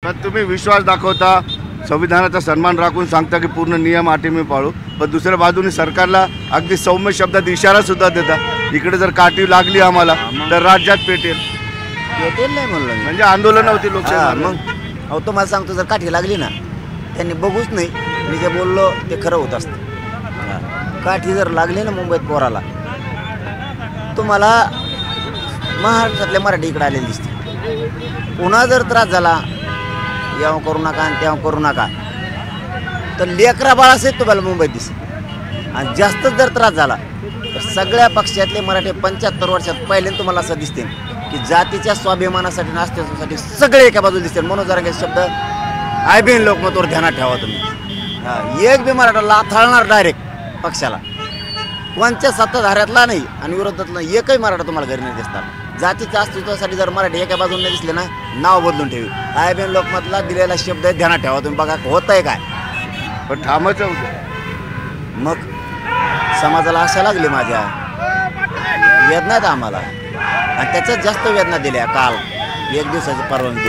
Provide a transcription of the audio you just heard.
पण तुम्ही विश्वास दाखवता, संविधानाचा सन्मान राखून सांगता की पूर्ण नियम अटी मी पाळू, पण दुसऱ्या बाजूने सरकारला अगदी सौम्य शब्दात इशारा सुद्धा देता, इकडे जर काठी लागली आम्हाला तर राज्यात पेटेल. पेटेल नाही म्हणलं मी. म्हणजे आंदोलन होती लोकशाही. मग अहो तुम्हाला सांगतो, जर काठी लागली ना त्यांनी बघूच नाही, मी जे बोललो ते खरं होत असतं. काठी जर लागली ना मुंबईत पोराला, तुम्हाला महाराष्ट्रातले मराठी इकडे आलेले दिसते. पुन्हा जर त्रास झाला, यावं करू नका आणि तेव्हा करू नका, तर लेकरा बाळासहित तुम्हाला मुंबईत दिसेल. आणि जास्तच जर त्रास झाला तर सगळ्या पक्षातले मराठी 75 वर्षात पहिल्यांदा तुम्हाला असं दिसते की जातीच्या स्वाभिमानासाठी आणि अस्तित्वासाठी सगळे एका बाजूला दिसतील. मनोज जरांगे शब्द आयबीएन लोकमतवर ध्यानात ठेवा तुम्ही. एक बी मराठा लाथाळणार डायरेक्ट पक्षाला, कोणत्या सत्ताधाऱ्यातला नाही आणि विरोधातला एकही मराठा तुम्हाला घरी नाही दिसतात. जातीच्या अस्तित्वासाठी जर मराठी एका बाजूने नाही दिसले ना, नाव बदलून ठेवी. आयबीएन लोकमतला दिलेला शब्द ध्यानात ठेवा तुम्ही. बघा होत आहे काय, पण ठामच होतं. मग समाजाला आशा लागली माझ्या, वेदना आहेत आम्हाला, आणि त्याच्यात जास्त वेदना दिल्या. काल 1 दिवसाची परवानगी